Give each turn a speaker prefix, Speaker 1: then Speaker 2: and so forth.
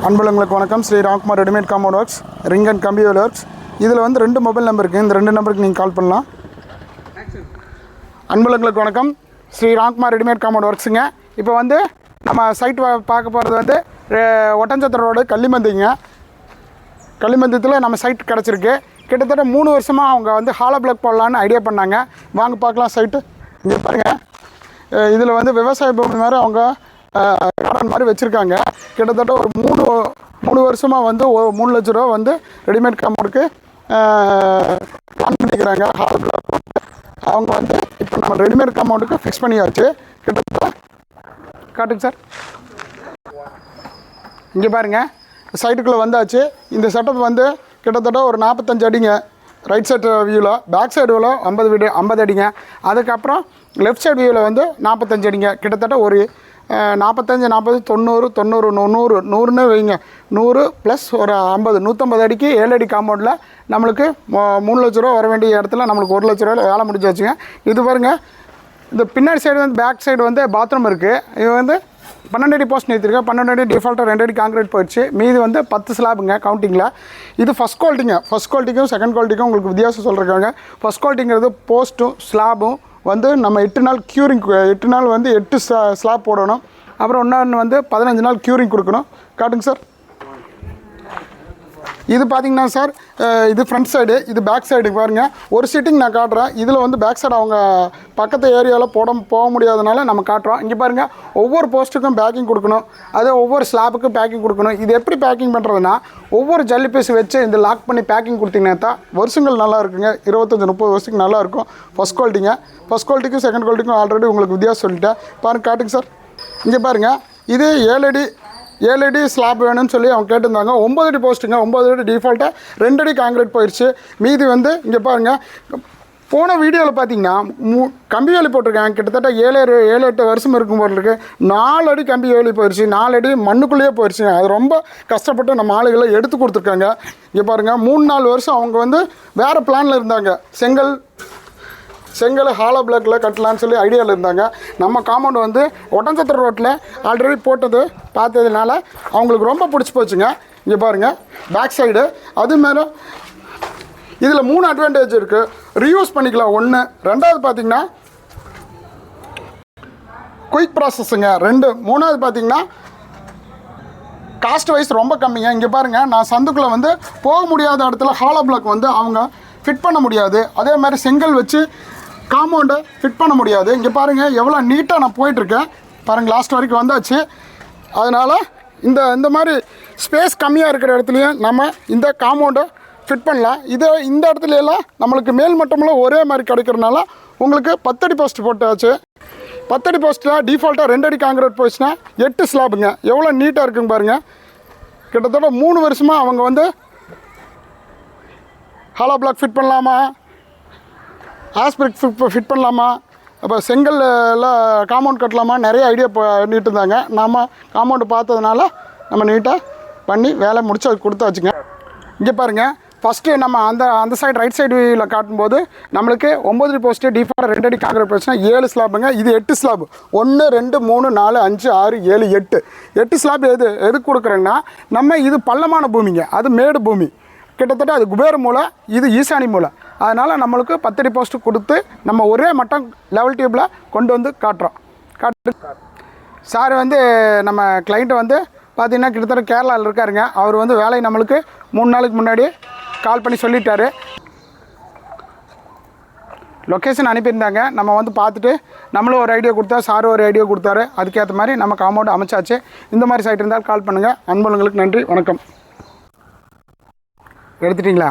Speaker 1: அன்புள்ளங்களுக்கு வணக்கம். Sri Ramkumar readymade compound works, ring and கம்பி வேல் ஒர்க்ஸ். இதில் வந்து 2 மொபைல் நம்பர் இருக்குது. இந்த 2 நம்பருக்கு நீங்கள் கால் பண்ணலாம். அன்புள்ளங்களுக்கு வணக்கம். ஸ்ரீ ராம்குமார் ரெடிமேட் காம்பவுண்ட் ஒர்க்ஸுங்க. இப்போ வந்து நம்ம சைட் பார்க்க போகிறது வந்து ஒட்டன்சத்திரம் ரோடு கள்ளிமந்திங்க. கள்ளிமந்தத்தில் நம்ம சைட் கிடச்சிருக்கு. கிட்டத்தட்ட 3 வருஷமாக அவங்க வந்து ஹாலோ பிளாக் போடலான்னு ஐடியா பண்ணாங்க. வாங்க பார்க்கலாம் சைட்டு. இங்கே பாருங்கள், இதில் வந்து விவசாய பூமி மாதிரி அவங்க கார்டன் மாதிரி வச்சுருக்காங்க. கிட்டத்தட்ட ஒரு 3 வருஷமாக வந்து 3 லட்ச ரூபா வந்து ரெடிமேட் காம்பவுண்டுக்கு பிளான் பண்ணிக்கிறாங்க. ஹால் பிளாக் போட்டு அவங்க வந்து இப்போ நம்ம ரெடிமேட் காம்பவுண்டுக்கு ஃபிக்ஸ் பண்ணியாச்சு. கிட்டத்தட்ட காட்டுங்க சார். இங்கே பாருங்கள், சைட்டுக்குள்ளே வந்தாச்சு. இந்த செட்டப் வந்து கிட்டத்தட்ட ஒரு 45 அடிங்க ரைட் சைடு வியூவில், பேக் சைடு வியூவில் 50 அடிங்க. அதுக்கப்புறம் லெஃப்ட் சைடு வியூவில் வந்து 45 அடிங்க. கிட்டத்தட்ட ஒரு 45, 40, 90, 90, 100ன்னு வைங்க. 100 ப்ளஸ் ஒரு 50, 150 அடிக்கு 7 அடி காம்பவுண்டில் நம்மளுக்கு 3 லட்ச ரூபா வர வேண்டிய இடத்துல நம்மளுக்கு 1 லட்ச ரூபாயில் வேலை முடிஞ்சு வச்சுங்க. இது பாருங்கள், இந்த பின்னாடி சைடு வந்து பேக் சைடு வந்து பாத்ரூம் இருக்குது. இது வந்து 12 அடி போஸ்ட் நிறுத்திருக்கேன். 12 அடி டிஃபால்ட்டாக 2 அடி கான்கிரீட் போயிடுச்சு. மீது வந்து 10 ஸ்லாபுங்க கவுண்டிங்கில். இது ஃபஸ்ட் குவாலிட்டிங்க. ஃபஸ்ட் குவாலிட்டிக்கும் செகண்ட் குவாலிட்டிக்கும் உங்களுக்கு வித்தியாசம் சொல்லியிருக்காங்க. ஃபஸ்ட் குவாலிட்டிங்கிறது போஸ்ட்டும் ஸ்லாபும் வந்து நம்ம 8 நாள் க்யூரிங், 8 நாள் வந்து 8 ஸ்லாப் போடணும். அப்புறம் இன்னொன்று வந்து 15 நாள் க்யூரிங் கொடுக்கணும். காட்டுங்க சார். இது பார்த்திங்கன்னா சார், இது ஃப்ரண்ட் சைடு, இது பேக் சைடு பாருங்கள். ஒரு சீட்டிங் நான் காட்டுறேன். இதில் வந்து பேக் சைடு அவங்க பக்கத்து ஏரியாவில் போக முடியாதனால நம்ம காட்டுறோம். இங்கே பாருங்கள், ஒவ்வொரு போஸ்ட்டுக்கும் பேக்கிங் கொடுக்கணும். அதே ஒவ்வொரு ஸ்லாப்புக்கும் பேக்கிங் கொடுக்கணும். இது எப்படி பேக்கிங் பண்ணுறதுனா, ஒவ்வொரு ஜல்லி பீஸ் வச்சு இந்த லாக் பண்ணி பேக்கிங் கொடுத்தீங்கன்னா தான் வருஷங்கள் நல்லா இருக்குங்க. 25-30 வருஷத்துக்கு நல்லாயிருக்கும். ஃபஸ்ட் குவாலிட்டிங்க. ஃபஸ்ட் குவாலிட்டிக்கும் செகண்ட் குவாலிட்டிக்கும் ஆல்ரெடி உங்களுக்கு வித்தியாசம் சொல்லிட்டேன். பாருங்கள், காட்டுங்க சார். இங்கே பாருங்கள், இது 7 அடி ஸ்லாப் வேணும்னு சொல்லி அவங்க கேட்டிருந்தாங்க. 9 அடி போஸ்ட்டுங்க. 9 அடி டிஃபால்ட்டாக 2 அடி காங்கிரீட் போயிடுச்சு. மீதி வந்து இங்கே பாருங்கள், போன வீடியோவில் பார்த்தீங்கன்னா கம்பி வேலி போட்டிருக்காங்க. கிட்டத்தட்ட 7-8 வருஷம் இருக்கும் போல இருக்குது. 4 அடி கம்பி வேலி போயிடுச்சு. 4 அடி மண்ணுக்குள்ளேயே போயிடுச்சுங்க. அது ரொம்ப கஷ்டப்பட்டு நம்ம ஆளுகளை எடுத்து கொடுத்துருக்காங்க. இங்கே பாருங்கள், 3-4 வருஷம் அவங்க வந்து வேறு பிளானில் இருந்தாங்க. செங்கல் ஹாலோ பிளாக்கில் கட்டலான்னு சொல்லி ஐடியாவில் இருந்தாங்க. நம்ம காம்பவுண்ட் வந்து ஒட்டன்சத்திரம் ரோட்டில் ஆல்ரெடி போட்டது பார்த்ததுனால அவங்களுக்கு ரொம்ப பிடிச்சி போச்சுங்க. இங்கே பாருங்கள், பேக் சைடு அது மேலே இதில் 3 அட்வான்டேஜ் இருக்குது. ரீயூஸ் பண்ணிக்கலாம் 1. 2வது பார்த்திங்கன்னா குயிக் ப்ராசஸ்ஸுங்க 2. 3வது பார்த்திங்கன்னா காஸ்ட் வைஸ் ரொம்ப கம்மிங்க. இங்கே பாருங்கள், நான் சந்துக்குள்ளே வந்து போக முடியாத இடத்துல ஹாலோ பிளாக் வந்து அவங்க ஃபிட் பண்ண முடியாது. அதே மாதிரி செங்கல் வச்சு காம்பவுண்டை ஃபிட் பண்ண முடியாது. இங்கே பாருங்கள், எவ்வளோ நீட்டாக நான் போயிட்டுருக்கேன் பாருங்கள். லாஸ்ட் வரைக்கும் வந்தாச்சு. அதனால் இந்த மாதிரி ஸ்பேஸ் கம்மியாக இருக்கிற இடத்துலையும் நம்ம இந்த காம்பவுண்டை ஃபிட் பண்ணலாம். இந்த இடத்துல எல்லாம் நம்மளுக்கு மேல் மட்டமெல்லாம் ஒரே மாதிரி கிடைக்கிறனால உங்களுக்கு 10 அடி போஸ்ட் போட்டாச்சு. 10 அடி போஸ்ட்டில் டிஃபால்ட்டாக 2 அடி காங்கிரீட் போச்சுன்னா 8 ஸ்லாபுங்க. எவ்வளோ நீட்டாக இருக்குங்க பாருங்கள். கிட்டத்தட்ட 3 வருஷமாக அவங்க வந்து ஹாலோ பிளாக் ஃபிட் பண்ணலாமா, ஆஸ்பிரிக் ஃபிட் பண்ணலாமா, அப்போ செங்கலில் காம்பவுண்ட் கட்டலாமா, நிறைய ஐடியா பண்ணிட்டு இருந்தாங்க. நம்ம காம்பவுண்டு பார்த்ததுனால நம்ம நீட்டாக பண்ணி வேலை முடிச்சு அது கொடுத்தாச்சுங்க. இங்கே பாருங்கள், ஃபஸ்ட்டு நம்ம அந்த சைடு ரைட் சைடு வியூவில் காட்டும்போது நம்மளுக்கு 9 அடி போஸ்ட்டு டிஃபால்ட் 2 அடி காங்கிரீட் போச்சுன்னா 7 ஸ்லாப்புங்க. இது 8 ஸ்லாப். 1 2 3 4 5 6 7 8 ஸ்லாப். எதுக்கு கொடுக்குறேங்கன்னா, நம்ம இது பள்ளமான பூமிங்க, அது மேடு பூமி. கிட்டத்தட்ட அது குபேர மூலை, இது ஈசானி மூலை. அதனால் நம்மளுக்கு 10 அடி போஸ்ட்டு கொடுத்து நம்ம ஒரே மட்டம் லெவல் டியூப்பில் கொண்டு வந்து காட்டு சார் வந்து நம்ம கிளைண்ட்டு வந்து பார்த்திங்கன்னா கிட்டத்தட்ட கேரளாவில் இருக்காருங்க. அவர் வந்து வேலையை நம்மளுக்கு 3 நாளுக்கு முன்னாடி கால் பண்ணி சொல்லிட்டாரு. லொக்கேஷன் அனுப்பியிருந்தாங்க. நம்ம வந்து பார்த்துட்டு நம்மளும் ஒரு ஐடியா கொடுத்தா, சார் ஒரு ஐடியா கொடுத்தாரு. அதுக்கேற்ற மாதிரி நம்ம காம்பவுண்ட் அமைச்சாச்சு. இந்த மாதிரி சைட் இருந்தால் கால் பண்ணுங்கள். அன்புங்களுக்கு நன்றி, வணக்கம். எடுத்துட்டிங்களா?